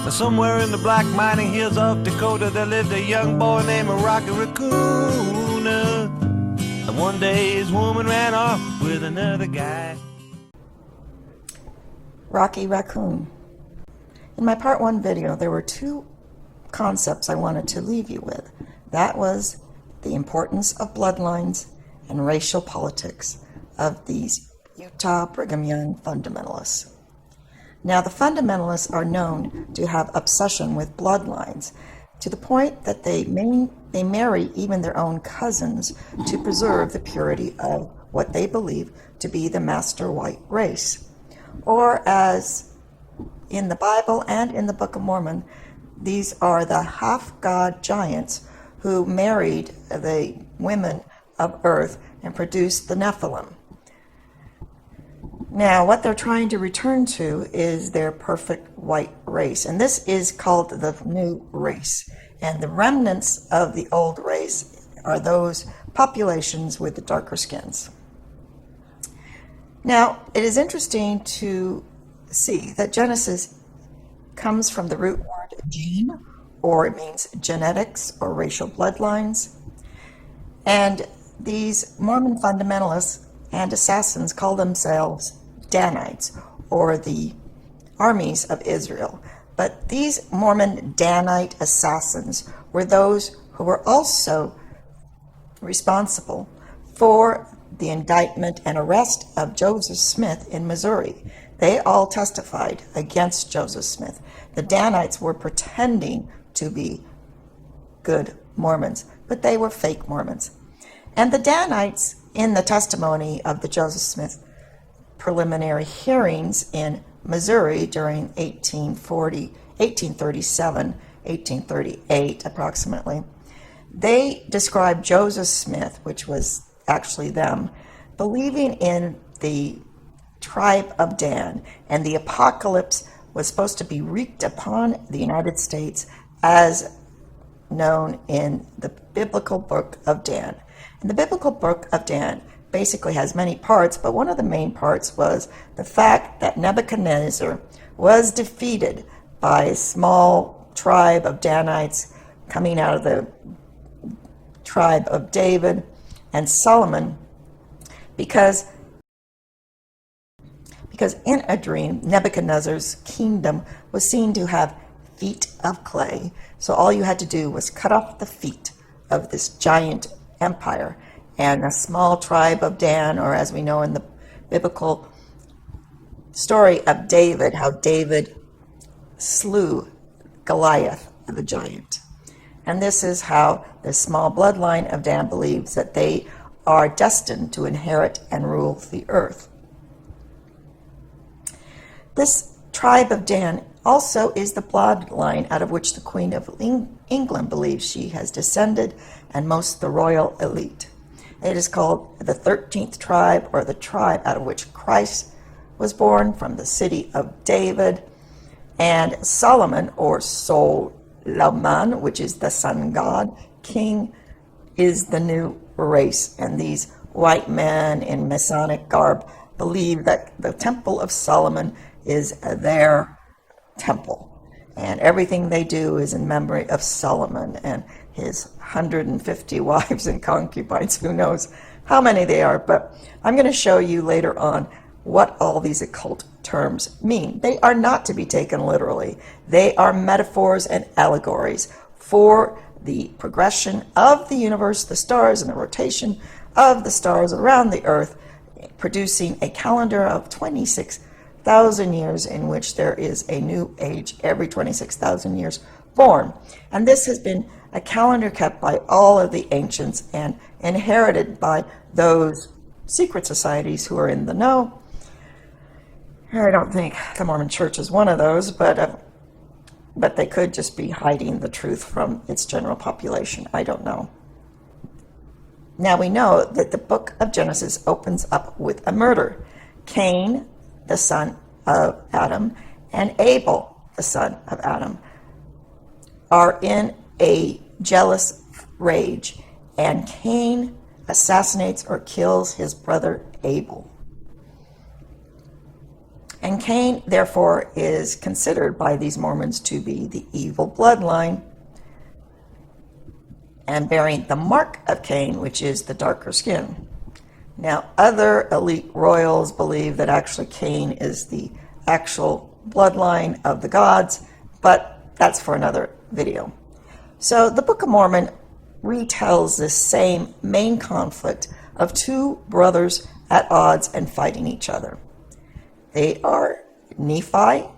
Somewhere in the black mining hills of Dakota, there lived a young boy named Raccoon. And one day his woman ran off with another guy. Rocky Raccoon. In my part 1 video, there were 2 concepts I wanted to leave you with. That was the importance of bloodlines and racial politics of these Utah Brigham Young fundamentalists. Now, the fundamentalists are known to have obsession with bloodlines to the point that they marry even their own cousins to preserve the purity of what they believe to be the master white race. Or as in the Bible and in the Book of Mormon, these are the half-god giants who married the women of earth and produced the Nephilim. Now, what they're trying to return to is their perfect white race, and this is called the new race. And the remnants of the old race are those populations with the darker skins. Now, it is interesting to see that Genesis comes from the root word gene, or it means genetics or racial bloodlines. And these Mormon fundamentalists and assassins call themselves Danites, or the armies of Israel. But these Mormon Danite assassins were those who were also responsible for the indictment and arrest of Joseph Smith in Missouri. They all testified against Joseph Smith. The Danites were pretending to be good Mormons, but they were fake Mormons. And the Danites, in the testimony of the Joseph Smith preliminary hearings in Missouri during 1837, 1838 approximately, they described Joseph Smith, which was actually them, believing in the tribe of Dan, and the apocalypse was supposed to be wreaked upon the United States as known in the biblical book of Dan. And the biblical book of Dan basically has many parts, but one of the main parts was the fact that Nebuchadnezzar was defeated by a small tribe of Danites coming out of the tribe of David and Solomon, because in a dream, Nebuchadnezzar's kingdom was seen to have feet of clay. So all you had to do was cut off the feet of this giant empire, and a small tribe of Dan, or as we know in the biblical story of David, how David slew Goliath, the giant. And this is how the small bloodline of Dan believes that they are destined to inherit and rule the earth. This tribe of Dan also is the bloodline out of which the Queen of England believes she has descended, and most of the royal elite. It is called the 13th tribe, or the tribe out of which Christ was born, from the city of David. And Solomon, or Solomon, which is the sun god, king, is the new race. And these white men in Masonic garb believe that the Temple of Solomon is their temple, and everything they do is in memory of Solomon and his 150 wives and concubines. Who knows how many they are, but I'm going to show you later on what all these occult terms mean. They are not to be taken literally. They are metaphors and allegories for the progression of the universe, the stars, and the rotation of the stars around the earth, producing a calendar of 26,000 years in which there is a new age every 26,000 years born. And this has been a calendar kept by all of the ancients and inherited by those secret societies who are in the know. I don't think the Mormon Church is one of those, but they could just be hiding the truth from its general population. I don't know. Now we know that the book of Genesis opens up with a murder. Cain, the son of Adam, and Abel, the son of Adam, are in a jealous rage, and Cain assassinates or kills his brother Abel. And Cain, therefore, is considered by these Mormons to be the evil bloodline and bearing the mark of Cain, which is the darker skin. Now, other elite royals believe that actually Cain is the actual bloodline of the gods, but that's for another video. So the Book of Mormon retells this same main conflict of two brothers at odds and fighting each other. They are Nephi,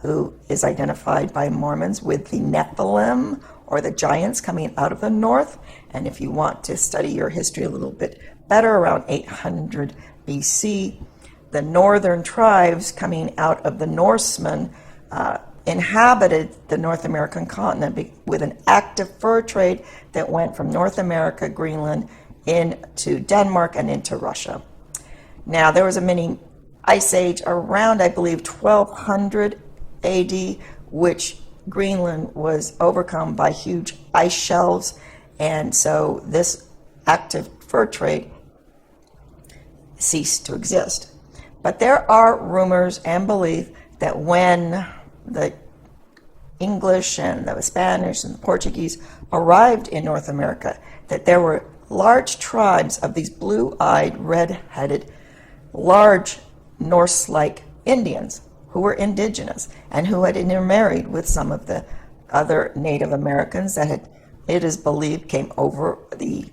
who is identified by Mormons with the Nephilim, or the giants coming out of the north. And if you want to study your history a little bit better, around 800 BC, the northern tribes coming out of the Norsemen inhabited the North American continent with an active fur trade that went from North America, Greenland, into Denmark and into Russia. Now, there was a mini ice age around, I believe, 1200 AD, which Greenland was overcome by huge ice shelves, and so this active fur trade ceased to exist. But there are rumors and belief that when the English and the Spanish and the Portuguese arrived in North America, that there were large tribes of these blue-eyed, red-headed, large Norse-like Indians who were indigenous and who had intermarried with some of the other Native Americans that had, it is believed, came over the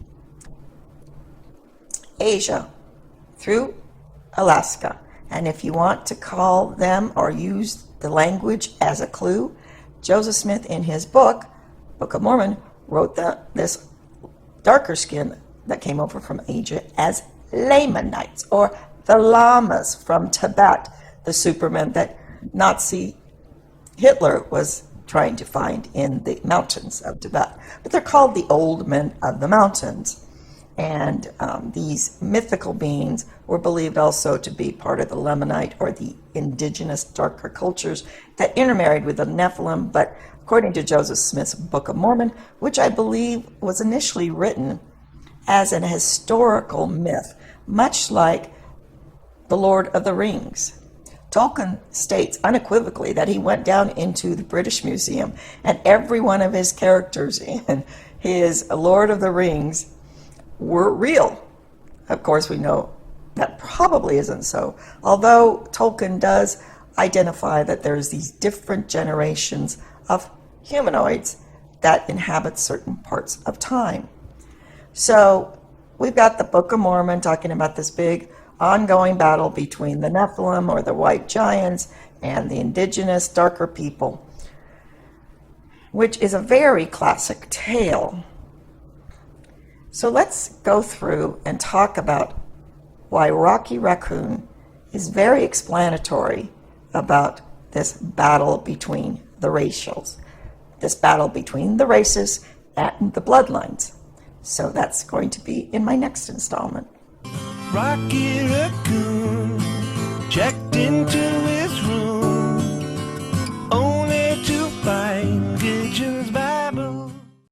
Asia through Alaska. And if you want to call them or use the language as a clue, Joseph Smith in his book, Book of Mormon, wrote this darker skin that came over from Asia as Lamanites, or the Lamas from Tibet, the supermen that Nazi Hitler was trying to find in the mountains of Tibet. But they're called the old men of the mountains. And these mythical beings were believed also to be part of the Lamanite, or the indigenous darker cultures that intermarried with the Nephilim. But according to Joseph Smith's Book of Mormon, which I believe was initially written as an historical myth, much like the Lord of the Rings, Tolkien states unequivocally that he went down into the British Museum and every one of his characters in his Lord of the Rings were real. Of course, we know that probably isn't so, although Tolkien does identify that there's these different generations of humanoids that inhabit certain parts of time. So we've got the Book of Mormon talking about this big ongoing battle between the Nephilim, or the white giants, and the indigenous darker people, which is a very classic tale. So let's go through and talk about why Rocky Raccoon is very explanatory about this battle between the racials, this battle between the races and the bloodlines. So that's going to be in my next installment. Rocky Raccoon checked into